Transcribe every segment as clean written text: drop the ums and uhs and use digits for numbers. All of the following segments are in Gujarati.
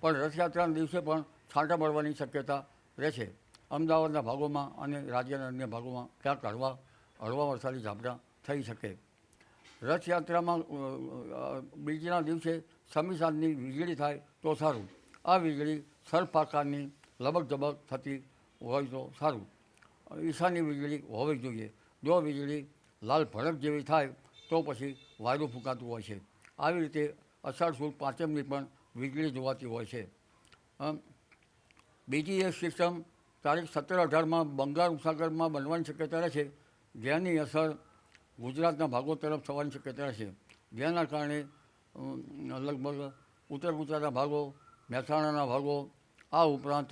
પણ રથયાત્રાના દિવસે પણ છાંટા પડવાની શક્યતા રહે છે. અમદાવાદના ભાગોમાં અને રાજ્યના અન્ય ભાગોમાં ક્યાંક હળવા વરસાદી ઝાપટા થઈ શકે. રથયાત્રામાં બીજના દિવસે સમી સાંજની વીજળી થાય તો સારું. આ વીજળી સર્પ આકારની લબક ઝબક થતી હોય તો સારું. ઈશાની વીજળી હોવી જોઈએ. જો વીજળી લાલ ભડક જેવી થાય તો પછી વાયરું ફૂંકાતું હોય છે. આવી રીતે અષાઢ સુદ પાંચમની પણ વીજળી જોવાતી હોય છે. બીજી એક સિસ્ટમ તારીખ 17-18માં બંગાળ ઉપસાગરમાં બનવાની શક્યતા રહે છે, જેની અસર ગુજરાતના ભાગો તરફ થવાની શક્યતા રહે છે. જેના કારણે લગભગ ઉત્તર ગુજરાતના ભાગો, મહેસાણાના ભાગો, આ ઉપરાંત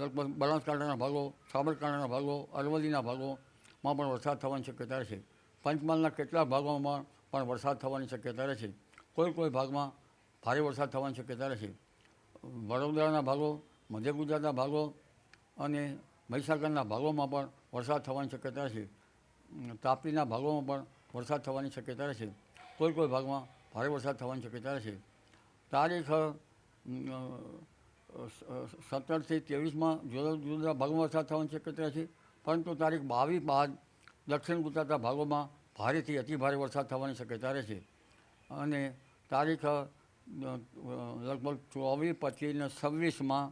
લગભગ બનાસકાંઠાના ભાગો, સાબરકાંઠાના ભાગો, અરવલ્લીના ભાગોમાં પણ વરસાદ થવાની શક્યતા રહે છે. પંચમહાલના કેટલાક ભાગોમાં પણ વરસાદ થવાની શક્યતા રહે છે. કોઈ ભાગમાં ભારે વરસાદ થવાની શક્યતા રહે છે. વડોદરાના ભાગો, મધ્ય ગુજરાતના ભાગો અને મહીસાગરના ભાગોમાં પણ વરસાદ થવાની શક્યતા રહે છે. તાપીના ભાગોમાં પણ વરસાદ થવાની શક્યતા રહે છે. કોઈ ભાગમાં ભારે વરસાદ થવાની શક્યતા રહે છે. તારીખ 17થી 23માં જુદા જુદા ભાગોમાં વરસાદ થવાની શક્યતા રહે છે. પરંતુ તારીખ 22 બાદ દક્ષિણ ગુજરાતના ભાગોમાં ભારેથી અતિભારે વરસાદ થવાની શક્યતા રહે છે. અને તારીખ લગભગ 24, 25 અને 26માં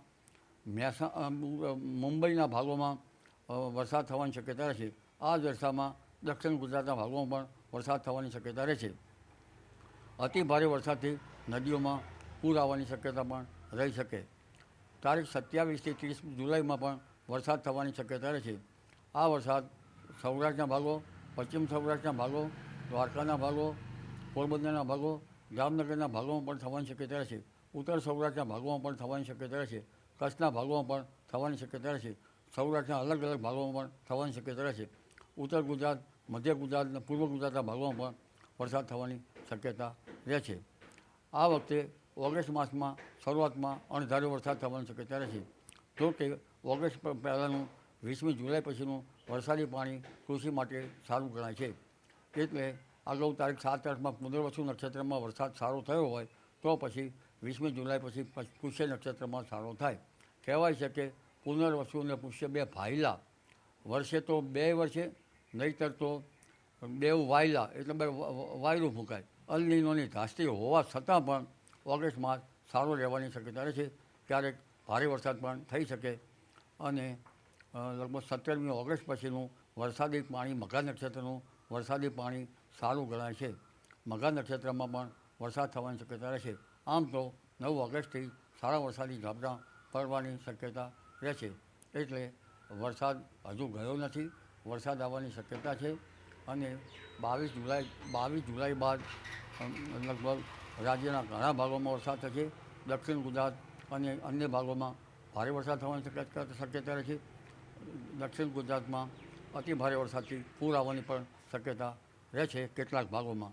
મુંબઈના ભાગોમાં વરસાદ થવાની શક્યતા રહે છે. આ જ અરસામાં દક્ષિણ ગુજરાતના ભાગોમાં પણ વરસાદ થવાની શક્યતા રહે છે. અતિભારે વરસાદથી નદીઓમાં પૂર આવવાની શક્યતા પણ રહી શકે. તારીખ 27થી 30 જુલાઈમાં પણ વરસાદ થવાની શક્યતા રહે છે. આ વરસાદ સૌરાષ્ટ્રના ભાગો, પશ્ચિમ સૌરાષ્ટ્રના ભાગો, દ્વારકાના ભાગો, પોરબંદરના ભાગો, જામનગરના ભાગોમાં પણ થવાની શક્યતા રહે છે. ઉત્તર સૌરાષ્ટ્રના ભાગોમાં પણ થવાની શક્યતા રહે છે. કચ્છના ભાગોમાં પણ થવાની શક્યતા રહે છે. સૌરાષ્ટ્રના અલગ અલગ ભાગોમાં પણ થવાની શક્યતા રહે છે. ઉત્તર ગુજરાત, મધ્ય ગુજરાત અને પૂર્વ ગુજરાતના ભાગોમાં પણ વરસાદ થવાની શક્યતા રહે છે. આ વખતે ઓગસ્ટ માસમાં શરૂઆતમાં અણધાર્યો વરસાદ થવાની શક્યતા રહે છે. જો કે ઓગસ્ટ પહેલાંનું 20મી જુલાઈ પછીનું વરસાદી પાણી કૃષિ માટે સારું ગણાય છે. એટલે અગાઉ તારીખ 7-8માં પુનર્વસુ નક્ષત્રમાં વરસાદ સારો થયો હોય તો પછી 20મી જુલાઈ પછી પુષ્ય નક્ષત્રમાં સારો થાય. કહેવાય છે કે પુનર્વસુ અને પુષ્ય બે ભાઈલા, વર્ષે તો 2 વર્ષે, નહીંતર તો 2 વાયલા, એટલે બે વાયરું ફૂંકાય. અલ નીનોની ધાસ્તી હોવા છતાં પણ ઓગસ્ટ માસ સારો રહેવાની શક્યતા રહે છે. ક્યારેક ભારે વરસાદ પણ થઈ શકે. અને લગભગ 17મી ઓગસ્ટ પછીનું વરસાદી પાણી, મઘા નક્ષત્રનું વરસાદી પાણી સારું ગણાય છે. મઘા નક્ષત્રમાં પણ વરસાદ થવાની શક્યતા રહે છે. આમ તો 9 ઓગસ્ટથી સારા વરસાદી ઝાપટા પડવાની શક્યતા રહે છે. એટલે વરસાદ હજુ ગયો નથી, વરસાદ આવવાની શક્યતા છે. અને 22 જુલાઈ બાદ લગભગ રાજ્યના ઘણા ભાગોમાં વરસાદ થશે. દક્ષિણ ગુજરાત અને અન્ય ભાગોમાં ભારે વરસાદ થવાની શક્યતા રહે છે. દક્ષિણ ગુજરાતમાં અતિ ભારે વરસાદથી પૂર આવવાની પણ શક્યતા રહે છે કેટલાક ભાગોમાં.